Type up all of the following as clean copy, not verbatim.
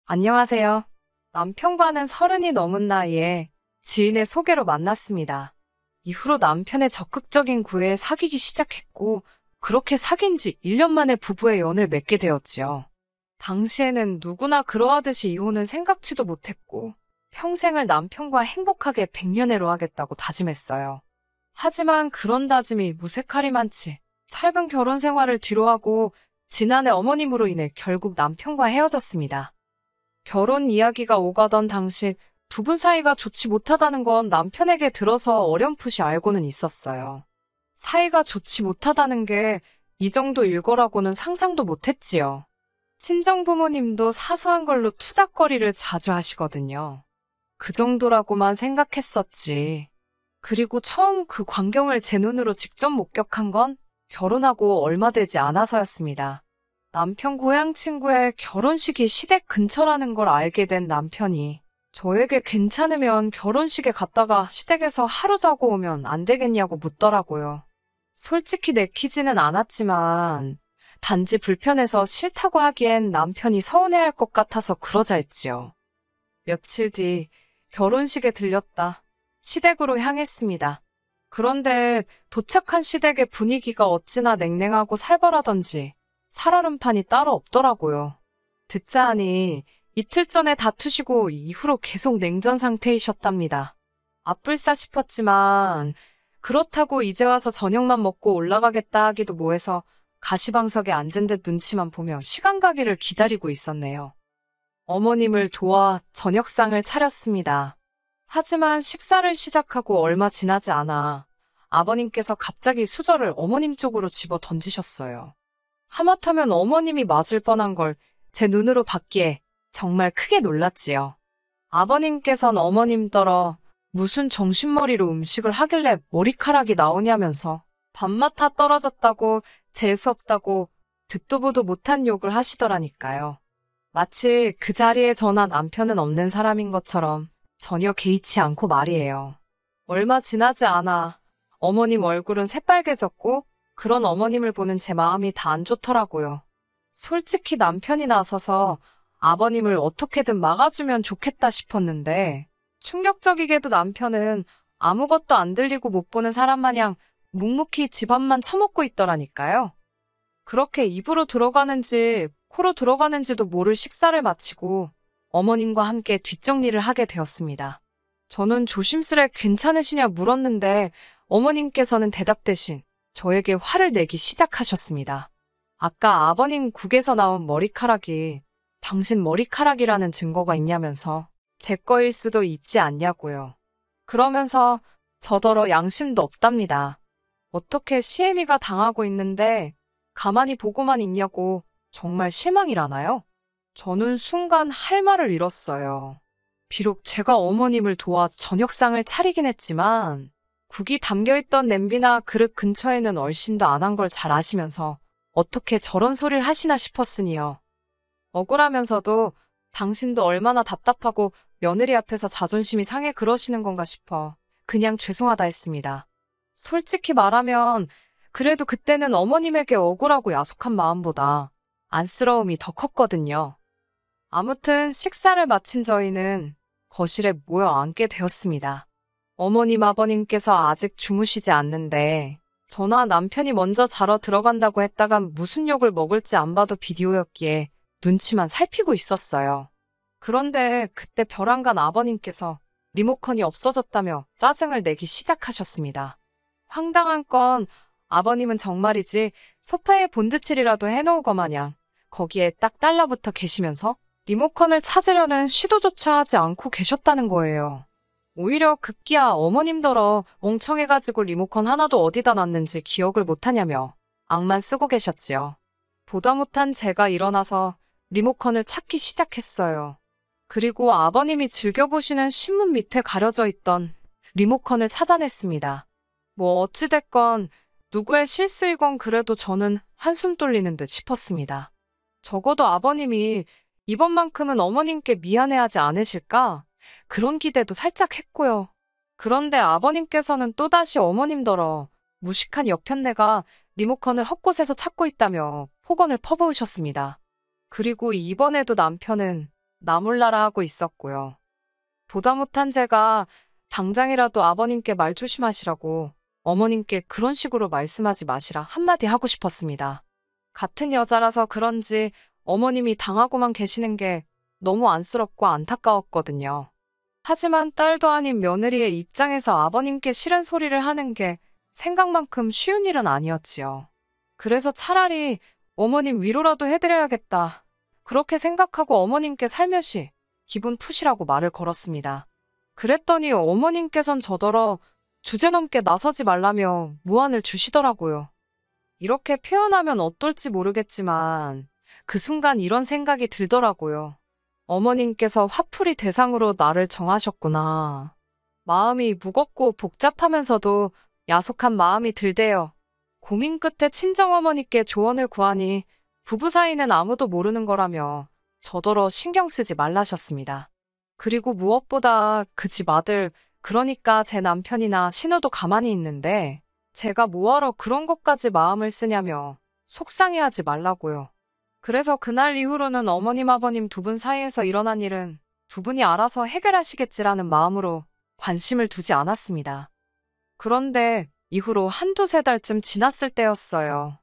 안녕하세요. 남편과는 30이 넘은 나이에 지인의 소개로 만났습니다. 이후로 남편의 적극적인 구애에 사귀기 시작했고, 그렇게 사귄 지 1년 만에 부부의 연을 맺게 되었지요. 당시에는 누구나 그러하듯이 이혼은 생각지도 못했고, 평생을 남편과 행복하게 백년해로 하겠다고 다짐했어요. 하지만 그런 다짐이 무색하리만치 짧은 결혼 생활을 뒤로하고 지난해 어머님으로 인해 결국 남편과 헤어졌습니다. 결혼 이야기가 오가던 당시 두 분 사이가 좋지 못하다는 건 남편에게 들어서 어렴풋이 알고는 있었어요. 사이가 좋지 못하다는 게 이 정도일 거라고는 상상도 못했지요. 친정 부모님도 사소한 걸로 투닥거리를 자주 하시거든요. 그 정도라고만 생각했었지. 그리고 처음 그 광경을 제 눈으로 직접 목격한 건 결혼하고 얼마 되지 않아서였습니다. 남편 고향 친구의 결혼식이 시댁 근처라는 걸 알게 된 남편이 저에게 괜찮으면 결혼식에 갔다가 시댁에서 하루 자고 오면 안 되겠냐고 묻더라고요. 솔직히 내키지는 않았지만 단지 불편해서 싫다고 하기엔 남편이 서운해할 것 같아서 그러자 했지요. 며칠 뒤 결혼식에 들렸다. 시댁으로 향했습니다. 그런데 도착한 시댁의 분위기가 어찌나 냉랭하고 살벌하던지 살얼음판이 따로 없더라고요. 듣자 하니 이틀 전에 다투시고 이후로 계속 냉전 상태이셨답니다. 아뿔싸 싶었지만 그렇다고 이제 와서 저녁만 먹고 올라가겠다 하기도 뭐해서 가시방석에 앉은 듯 눈치만 보며 시간 가기를 기다리고 있었네요. 어머님을 도와 저녁상을 차렸습니다. 하지만 식사를 시작하고 얼마 지나지 않아 아버님께서 갑자기 수저를 어머님 쪽으로 집어 던지셨어요. 하마터면 어머님이 맞을 뻔한 걸 제 눈으로 봤기에 정말 크게 놀랐지요. 아버님께선 어머님더러 무슨 정신머리로 음식을 하길래 머리카락이 나오냐면서 밥맛 다 떨어졌다고 재수없다고 듣도 보도 못한 욕을 하시더라니까요. 마치 그 자리에 저나 남편은 없는 사람인 것처럼 전혀 개의치 않고 말이에요. 얼마 지나지 않아 어머님 얼굴은 새빨개졌고 그런 어머님을 보는 제 마음이 다 안 좋더라고요. 솔직히 남편이 나서서 아버님을 어떻게든 막아주면 좋겠다 싶었는데 충격적이게도 남편은 아무것도 안 들리고 못 보는 사람 마냥 묵묵히 집안만 처먹고 있더라니까요. 그렇게 입으로 들어가는지 코로 들어가는지도 모를 식사를 마치고 어머님과 함께 뒷정리를 하게 되었습니다. 저는 조심스레 괜찮으시냐 물었는데 어머님께서는 대답 대신 저에게 화를 내기 시작하셨습니다. 아까 아버님 국에서 나온 머리카락이 당신 머리카락이라는 증거가 있냐면서 제 거일 수도 있지 않냐고요. 그러면서 저더러 양심도 없답니다. 어떻게 시애미가 당하고 있는데 가만히 보고만 있냐고 정말 실망이라나요? 저는 순간 할 말을 잃었어요. 비록 제가 어머님을 도와 저녁상을 차리긴 했지만 국이 담겨있던 냄비나 그릇 근처에는 얼씬도 안 한 걸 잘 아시면서 어떻게 저런 소리를 하시나 싶었으니요. 억울하면서도 당신도 얼마나 답답하고 며느리 앞에서 자존심이 상해 그러시는 건가 싶어 그냥 죄송하다 했습니다. 솔직히 말하면 그래도 그때는 어머님에게 억울하고 야속한 마음보다 안쓰러움이 더 컸거든요. 아무튼 식사를 마친 저희는 거실에 모여 앉게 되었습니다. 어머님 아버님께서 아직 주무시지 않는데 저나 남편이 먼저 자러 들어간다고 했다간 무슨 욕을 먹을지 안 봐도 비디오였기에 눈치만 살피고 있었어요. 그런데 그때 벼랑간 아버님께서 리모컨이 없어졌다며 짜증을 내기 시작하셨습니다. 황당한 건 아버님은 정말이지 소파에 본드칠이라도 해놓으거 마냥 거기에 딱 달라붙어 계시면서 리모컨을 찾으려는 시도조차 하지 않고 계셨다는 거예요. 오히려 급기야 어머님더러 멍청해가지고 리모컨 하나도 어디다 놨는지 기억을 못하냐며 악만 쓰고 계셨지요. 보다 못한 제가 일어나서 리모컨을 찾기 시작했어요. 그리고 아버님이 즐겨보시는 신문 밑에 가려져 있던 리모컨을 찾아냈습니다. 뭐 어찌됐건 누구의 실수이건 그래도 저는 한숨 돌리는 듯 싶었습니다. 적어도 아버님이 이번만큼은 어머님께 미안해하지 않으실까? 그런 기대도 살짝 했고요. 그런데 아버님께서는 또다시 어머님더러 무식한 여편네가 리모컨을 헛곳에서 찾고 있다며 폭언을 퍼부으셨습니다. 그리고 이번에도 남편은 나몰라라 하고 있었고요. 보다 못한 제가 당장이라도 아버님께 말 조심하시라고 어머님께 그런 식으로 말씀하지 마시라 한마디 하고 싶었습니다. 같은 여자라서 그런지 어머님이 당하고만 계시는 게 너무 안쓰럽고 안타까웠거든요. 하지만 딸도 아닌 며느리의 입장에서 아버님께 싫은 소리를 하는 게 생각만큼 쉬운 일은 아니었지요. 그래서 차라리 어머님 위로라도 해드려야겠다. 그렇게 생각하고 어머님께 살며시 기분 푸시라고 말을 걸었습니다. 그랬더니 어머님께선 저더러 주제넘게 나서지 말라며 무안을 주시더라고요. 이렇게 표현하면 어떨지 모르겠지만 그 순간 이런 생각이 들더라고요. 어머님께서 화풀이 대상으로 나를 정하셨구나. 마음이 무겁고 복잡하면서도 야속한 마음이 들대요. 고민 끝에 친정어머니께 조언을 구하니 부부 사이는 아무도 모르는 거라며 저더러 신경 쓰지 말라셨습니다. 그리고 무엇보다 그 집 아들, 그러니까 제 남편이나 신우도 가만히 있는데 제가 뭐하러 그런 것까지 마음을 쓰냐며 속상해하지 말라고요. 그래서 그날 이후로는 어머님 아버님 두 분 사이에서 일어난 일은 두 분이 알아서 해결하시겠지라는 마음으로 관심을 두지 않았습니다. 그런데 이후로 한두 세 달쯤 지났을 때였어요.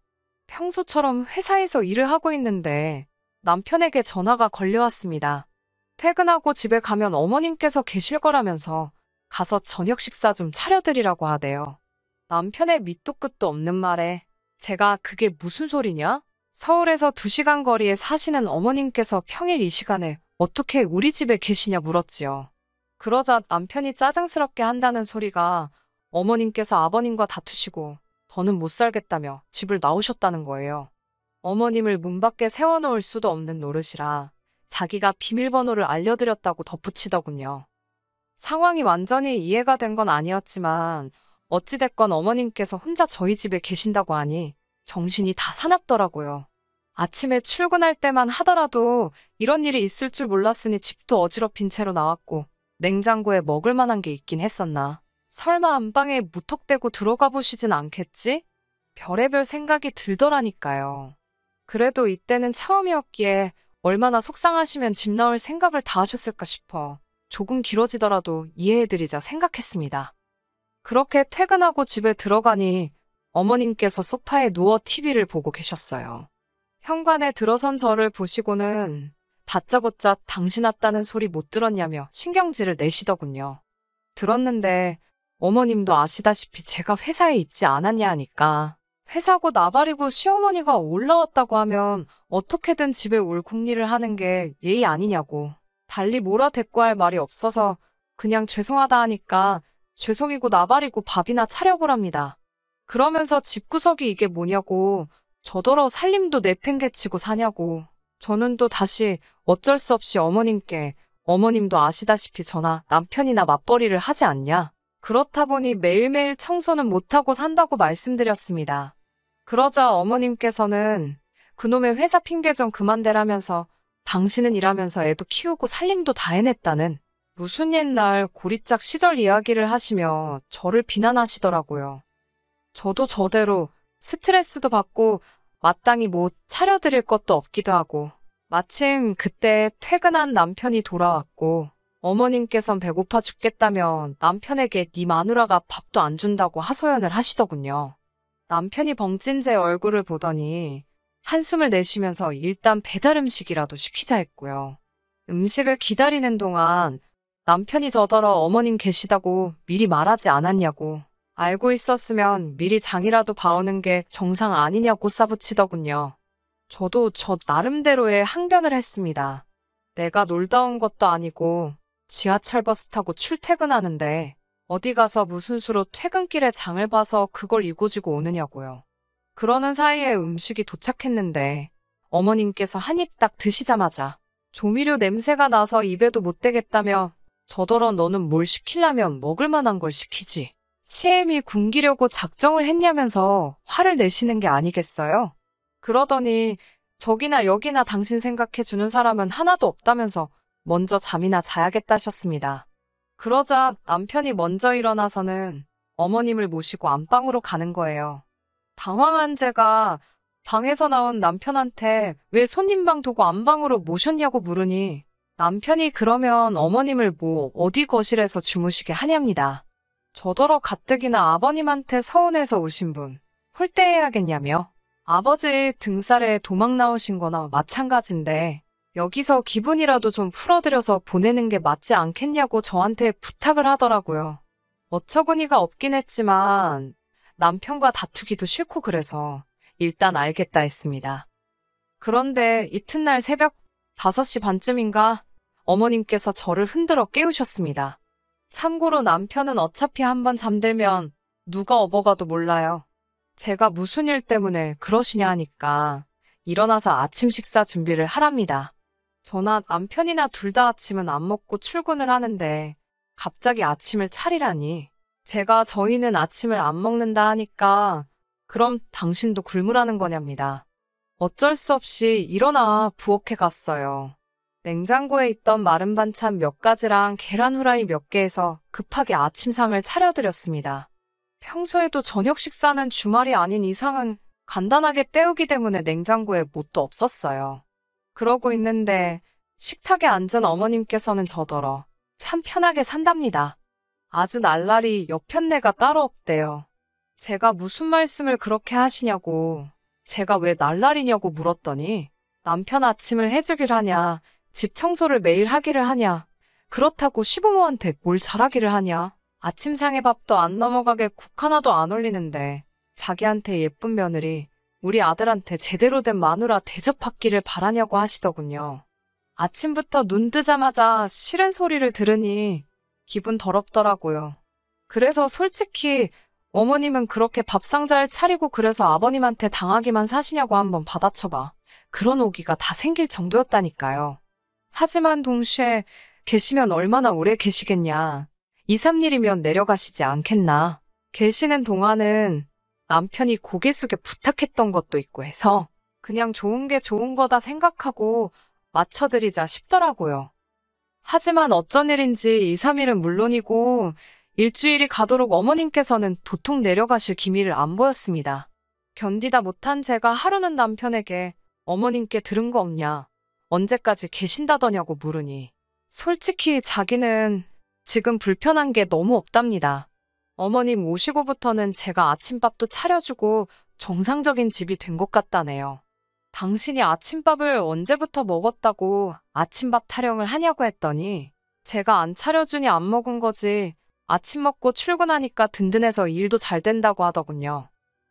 평소처럼 회사에서 일을 하고 있는데 남편에게 전화가 걸려왔습니다. 퇴근하고 집에 가면 어머님께서 계실 거라면서 가서 저녁 식사 좀 차려드리라고 하대요. 남편의 밑도 끝도 없는 말에 제가 그게 무슨 소리냐? 서울에서 2시간 거리에 사시는 어머님께서 평일 이 시간에 어떻게 우리 집에 계시냐 물었지요. 그러자 남편이 짜증스럽게 한다는 소리가 어머님께서 아버님과 다투시고 더는 못 살겠다며 집을 나오셨다는 거예요. 어머님을 문 밖에 세워놓을 수도 없는 노릇이라 자기가 비밀번호를 알려드렸다고 덧붙이더군요. 상황이 완전히 이해가 된 건 아니었지만 어찌됐건 어머님께서 혼자 저희 집에 계신다고 하니 정신이 다 사납더라고요. 아침에 출근할 때만 하더라도 이런 일이 있을 줄 몰랐으니 집도 어지럽힌 채로 나왔고 냉장고에 먹을 만한 게 있긴 했었나. 설마 안방에 무턱대고 들어가 보시진 않겠지? 별의별 생각이 들더라니까요. 그래도 이때는 처음이었기에 얼마나 속상하시면 집 나올 생각을 다 하셨을까 싶어 조금 길어지더라도 이해해드리자 생각했습니다. 그렇게 퇴근하고 집에 들어가니 어머님께서 소파에 누워 TV를 보고 계셨어요. 현관에 들어선 저를 보시고는 다짜고짜 당신 왔다는 소리 못 들었냐며 신경질을 내시더군요. 들었는데 어머님도 아시다시피 제가 회사에 있지 않았냐 하니까 회사고 나발이고 시어머니가 올라왔다고 하면 어떻게든 집에 올 궁리를 하는 게 예의 아니냐고. 달리 뭐라 대꾸할 말이 없어서 그냥 죄송하다 하니까 죄송이고 나발이고 밥이나 차려보랍니다. 그러면서 집구석이 이게 뭐냐고 저더러 살림도 내팽개치고 사냐고. 저는 또 다시 어쩔 수 없이 어머님께 어머님도 아시다시피 저나 남편이나 맞벌이를 하지 않냐. 그렇다 보니 매일매일 청소는 못하고 산다고 말씀드렸습니다. 그러자 어머님께서는 그놈의 회사 핑계 좀 그만대라면서 당신은 일하면서 애도 키우고 살림도 다 해냈다는 무슨 옛날 고리짝 시절 이야기를 하시며 저를 비난하시더라고요. 저도 저대로 스트레스도 받고 마땅히 뭐 차려드릴 것도 없기도 하고 마침 그때 퇴근한 남편이 돌아왔고 어머님께선 배고파 죽겠다며 남편에게 네 마누라가 밥도 안 준다고 하소연을 하시더군요. 남편이 벙찐 제 얼굴을 보더니 한숨을 내쉬면서 일단 배달 음식이라도 시키자 했고요. 음식을 기다리는 동안 남편이 저더러 어머님 계시다고 미리 말하지 않았냐고 알고 있었으면 미리 장이라도 봐오는 게 정상 아니냐고 싸붙이더군요. 저도 저 나름대로의 항변을 했습니다. 내가 놀다 온 것도 아니고 지하철 버스 타고 출퇴근하는데 어디 가서 무슨 수로 퇴근길에 장을 봐서 그걸 이고지고 오느냐고요. 그러는 사이에 음식이 도착했는데 어머님께서 한 입 딱 드시자마자 조미료 냄새가 나서 입에도 못 대겠다며 저더러 너는 뭘 시키려면 먹을 만한 걸 시키지. 시엠이 굶기려고 작정을 했냐면서 화를 내시는 게 아니겠어요? 그러더니 저기나 여기나 당신 생각해주는 사람은 하나도 없다면서 먼저 잠이나 자야겠다셨습니다. 그러자 남편이 먼저 일어나서는 어머님을 모시고 안방으로 가는 거예요. 당황한 제가 방에서 나온 남편한테 왜 손님방 두고 안방으로 모셨냐고 물으니 남편이 그러면 어머님을 뭐 어디 거실에서 주무시게 하냐입니다. 저더러 가뜩이나 아버님한테 서운해서 오신 분 홀대해야겠냐며. 아버지 등살에 도망 나오신 거나 마찬가지인데 여기서 기분이라도 좀 풀어드려서 보내는 게 맞지 않겠냐고 저한테 부탁을 하더라고요. 어처구니가 없긴 했지만 남편과 다투기도 싫고 그래서 일단 알겠다 했습니다. 그런데 이튿날 새벽 5시 반쯤인가 어머님께서 저를 흔들어 깨우셨습니다. 참고로 남편은 어차피 한번 잠들면 누가 업어가도 몰라요. 제가 무슨 일 때문에 그러시냐 하니까 일어나서 아침 식사 준비를 하랍니다. 저나 남편이나 둘 다 아침은 안 먹고 출근을 하는데 갑자기 아침을 차리라니. 제가 저희는 아침을 안 먹는다 하니까 그럼 당신도 굶으라는 거냐입니다. 어쩔 수 없이 일어나 부엌에 갔어요. 냉장고에 있던 마른 반찬 몇 가지랑 계란 후라이 몇 개에서 급하게 아침상을 차려드렸습니다. 평소에도 저녁 식사는 주말이 아닌 이상은 간단하게 때우기 때문에 냉장고에 뭣도 없었어요. 그러고 있는데 식탁에 앉은 어머님께서는 저더러 참 편하게 산답니다. 아주 날라리 여편네가 따로 없대요. 제가 무슨 말씀을 그렇게 하시냐고, 제가 왜 날라리냐고 물었더니 남편 아침을 해주길 하냐, 집 청소를 매일 하기를 하냐, 그렇다고 시부모한테 뭘 잘하기를 하냐, 아침상에 밥도 안 넘어가게 국 하나도 안 올리는데 자기한테 예쁜 며느리, 우리 아들한테 제대로 된 마누라 대접받기를 바라냐고 하시더군요. 아침부터 눈 뜨자마자 싫은 소리를 들으니 기분 더럽더라고요. 그래서 솔직히 어머님은 그렇게 밥상 잘 차리고 그래서 아버님한테 당하기만 사시냐고 한번 받아쳐봐. 그런 오기가 다 생길 정도였다니까요. 하지만 동시에 계시면 얼마나 오래 계시겠냐. 2, 3일이면 내려가시지 않겠나. 계시는 동안은 남편이 고개 숙여 부탁했던 것도 있고 해서 그냥 좋은 게 좋은 거다 생각하고 맞춰드리자 싶더라고요. 하지만 어쩐 일인지 2, 3일은 물론이고 일주일이 가도록 어머님께서는 도통 내려가실 기미를 안 보였습니다. 견디다 못한 제가 하루는 남편에게 어머님께 들은 거 없냐, 언제까지 계신다더냐고 물으니 솔직히 자기는 지금 불편한 게 너무 없답니다. 어머님 오시고부터는 제가 아침밥도 차려주고 정상적인 집이 된 것 같다네요. 당신이 아침밥을 언제부터 먹었다고 아침밥 타령을 하냐고 했더니 제가 안 차려주니 안 먹은 거지, 아침 먹고 출근하니까 든든해서 일도 잘 된다고 하더군요.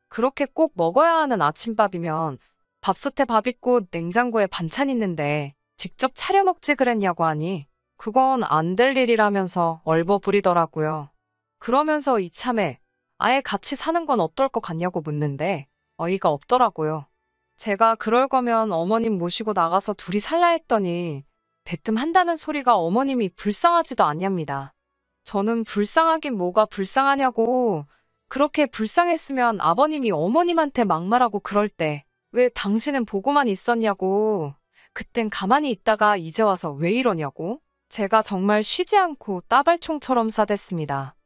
그렇게 꼭 먹어야 하는 아침밥이면 밥솥에 밥 있고 냉장고에 반찬 있는데 직접 차려 먹지 그랬냐고 하니 그건 안 될 일이라면서 얼버무리더라고요. 그러면서 이참에 아예 같이 사는 건 어떨 것 같냐고 묻는데 어이가 없더라고요. 제가 그럴 거면 어머님 모시고 나가서 둘이 살라 했더니 대뜸 한다는 소리가 어머님이 불쌍하지도 않냐입니다. 저는 불쌍하긴 뭐가 불쌍하냐고, 그렇게 불쌍했으면 아버님이 어머님한테 막말하고 그럴 때 왜 당신은 보고만 있었냐고, 그땐 가만히 있다가 이제 와서 왜 이러냐고. 제가 정말 쉬지 않고 따발총처럼 사댔습니다.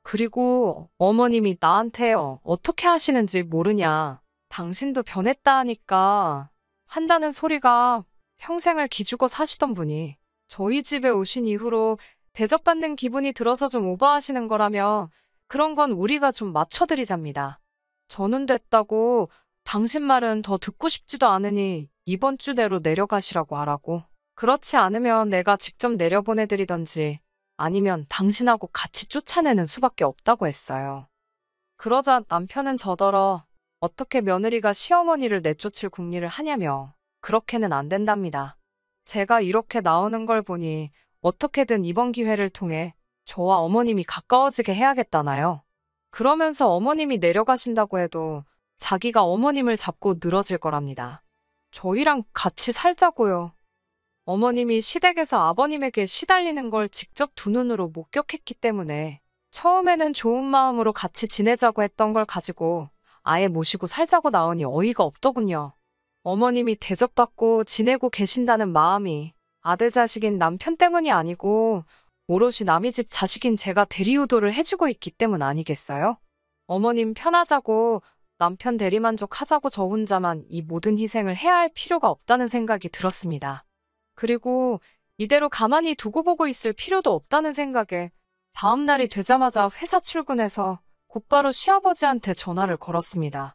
그리고 어머님이 나한테 어떻게 하시는지 모르냐, 당신도 변했다 하니까 한다는 소리가 평생을 기죽어 사시던 분이 저희 집에 오신 이후로 대접받는 기분이 들어서 좀 오버하시는 거라며 그런 건 우리가 좀 맞춰드리잡니다. 저는 됐다고, 당신 말은 더 듣고 싶지도 않으니 이번 주 내로 내려가시라고 하라고. 그렇지 않으면 내가 직접 내려보내드리던지 아니면 당신하고 같이 쫓아내는 수밖에 없다고 했어요. 그러자 남편은 저더러 어떻게 며느리가 시어머니를 내쫓을 궁리를 하냐며 그렇게는 안 된답니다. 제가 이렇게 나오는 걸 보니 어떻게든 이번 기회를 통해 저와 어머님이 가까워지게 해야겠다나요. 그러면서 어머님이 내려가신다고 해도 자기가 어머님을 잡고 늘어질 거랍니다. 저희랑 같이 살자고요. 어머님이 시댁에서 아버님에게 시달리는 걸 직접 두 눈으로 목격했기 때문에 처음에는 좋은 마음으로 같이 지내자고 했던 걸 가지고 아예 모시고 살자고 나오니 어이가 없더군요. 어머님이 대접받고 지내고 계신다는 마음이 아들 자식인 남편 때문이 아니고 오롯이 남의 집 자식인 제가 대리우도를 해주고 있기 때문 아니겠어요? 어머님 편하자고 남편 대리만족하자고 저 혼자만 이 모든 희생을 해야 할 필요가 없다는 생각이 들었습니다. 그리고 이대로 가만히 두고 보고 있을 필요도 없다는 생각에 다음 날이 되자마자 회사 출근해서 곧바로 시아버지한테 전화를 걸었습니다.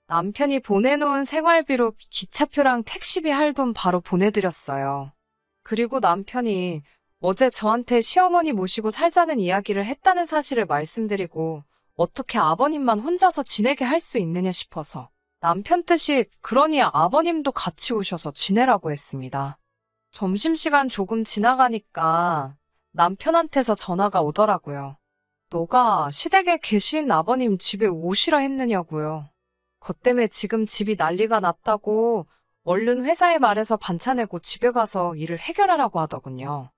남편이 보내놓은 생활비로 기차표랑 택시비 할 돈 바로 보내드렸어요. 그리고 남편이 어제 저한테 시어머니 모시고 살자는 이야기를 했다는 사실을 말씀드리고 어떻게 아버님만 혼자서 지내게 할 수 있느냐 싶어서 남편 뜻이 그러니 아버님도 같이 오셔서 지내라고 했습니다. 점심시간 조금 지나가니까 남편한테서 전화가 오더라고요. 너가 시댁에 계신 아버님 집에 오시라 했느냐고요. 그 때문에 지금 집이 난리가 났다고 얼른 회사에 말해서 반찬내고 집에 가서 일을 해결하라고 하더군요.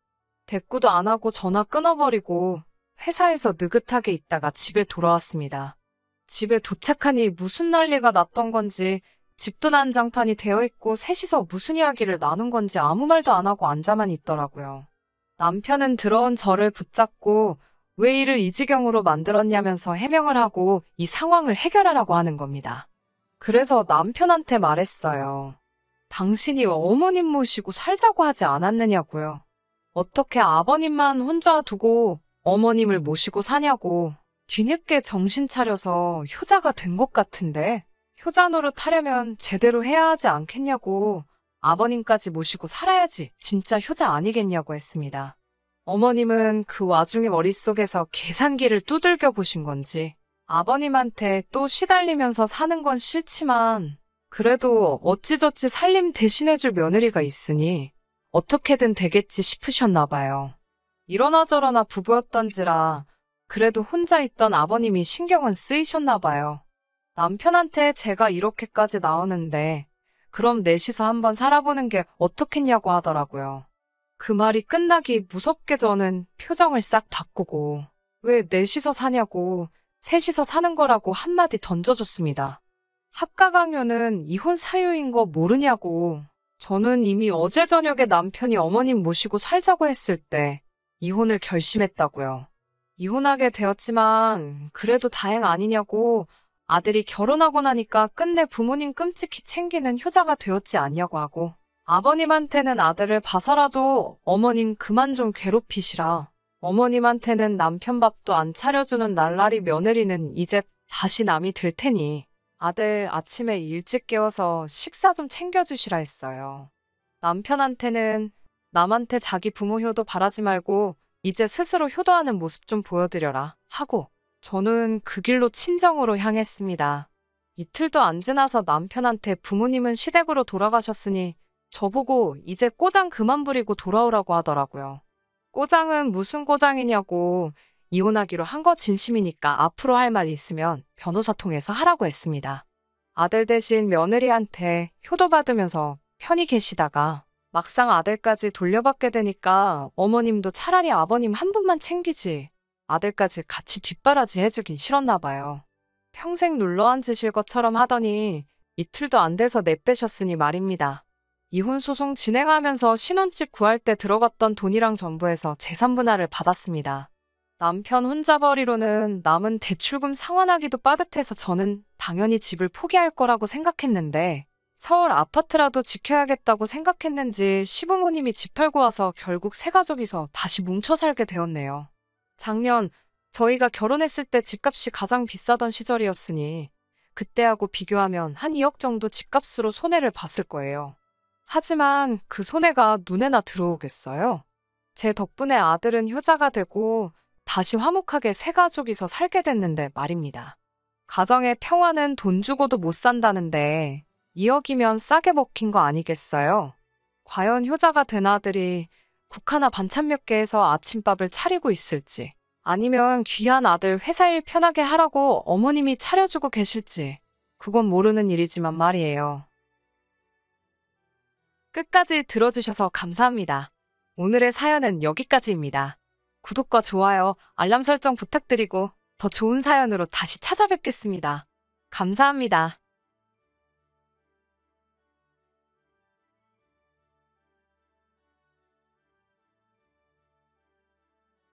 대꾸도 안 하고 전화 끊어버리고 회사에서 느긋하게 있다가 집에 돌아왔습니다. 집에 도착하니 무슨 난리가 났던 건지 집도 난장판이 되어 있고 셋이서 무슨 이야기를 나눈 건지 아무 말도 안 하고 앉아만 있더라고요. 남편은 들어온 저를 붙잡고 왜 일을 이 지경으로 만들었냐면서 해명을 하고 이 상황을 해결하라고 하는 겁니다. 그래서 남편한테 말했어요. 당신이 어머님 모시고 살자고 하지 않았느냐고요. 어떻게 아버님만 혼자 두고 어머님을 모시고 사냐고. 뒤늦게 정신 차려서 효자가 된 것 같은데 효자 노릇하려면 제대로 해야 하지 않겠냐고. 아버님까지 모시고 살아야지 진짜 효자 아니겠냐고 했습니다. 어머님은 그 와중에 머릿속에서 계산기를 두들겨 보신 건지 아버님한테 또 시달리면서 사는 건 싫지만 그래도 어찌저찌 살림 대신해줄 며느리가 있으니 어떻게든 되겠지 싶으셨나 봐요. 이러나 저러나 부부였던지라 그래도 혼자 있던 아버님이 신경은 쓰이셨나 봐요. 남편한테 제가 이렇게까지 나오는데 그럼 넷이서 한번 살아보는 게 어떻겠냐고 하더라고요. 그 말이 끝나기 무섭게 저는 표정을 싹 바꾸고 왜 넷이서 사냐고 셋이서 사는 거라고 한마디 던져줬습니다. 합가 강요는 이혼 사유인 거 모르냐고. 저는 이미 어제 저녁에 남편이 어머님 모시고 살자고 했을 때 이혼을 결심했다고요. 이혼하게 되었지만 그래도 다행 아니냐고. 아들이 결혼하고 나니까 끝내 부모님 끔찍히 챙기는 효자가 되었지 않냐고 하고 아버님한테는 아들을 봐서라도 어머님 그만 좀 괴롭히시라. 어머님한테는 남편 밥도 안 차려주는 날라리 며느리는 이제 다시 남이 될 테니 아들 아침에 일찍 깨워서 식사 좀 챙겨주시라 했어요. 남편한테는 남한테 자기 부모 효도 바라지 말고 이제 스스로 효도하는 모습 좀 보여드려라 하고 저는 그 길로 친정으로 향했습니다. 이틀도 안 지나서 남편한테 부모님은 시댁으로 돌아가셨으니 저보고 이제 꼬장 그만 부리고 돌아오라고 하더라고요. 꼬장은 무슨 꼬장이냐고 이혼하기로 한 거 진심이니까 앞으로 할 말 있으면 변호사 통해서 하라고 했습니다. 아들 대신 며느리한테 효도받으면서 편히 계시다가 막상 아들까지 돌려받게 되니까 어머님도 차라리 아버님 한 분만 챙기지 아들까지 같이 뒷바라지 해주긴 싫었나 봐요. 평생 눌러앉으실 것처럼 하더니 이틀도 안 돼서 내빼셨으니 말입니다. 이혼소송 진행하면서 신혼집 구할 때 들어갔던 돈이랑 전부해서 재산 분할을 받았습니다. 남편 혼자벌이로는 남은 대출금 상환하기도 빠듯해서 저는 당연히 집을 포기할 거라고 생각했는데 서울 아파트라도 지켜야겠다고 생각했는지 시부모님이 집 팔고 와서 결국 세 가족이서 다시 뭉쳐 살게 되었네요. 작년 저희가 결혼했을 때 집값이 가장 비싸던 시절이었으니 그때하고 비교하면 한 2억 정도 집값으로 손해를 봤을 거예요. 하지만 그 손해가 눈에나 들어오겠어요? 제 덕분에 아들은 효자가 되고 다시 화목하게 세 가족이서 살게 됐는데 말입니다. 가정의 평화는 돈 주고도 못 산다는데 2억이면 싸게 먹힌 거 아니겠어요? 과연 효자가 된 아들이 국 하나 반찬 몇 개에서 아침밥을 차리고 있을지 아니면 귀한 아들 회사 일 편하게 하라고 어머님이 차려주고 계실지 그건 모르는 일이지만 말이에요. 끝까지 들어주셔서 감사합니다. 오늘의 사연은 여기까지입니다. 구독과 좋아요, 알람 설정 부탁드리고 더 좋은 사연으로 다시 찾아뵙겠습니다. 감사합니다.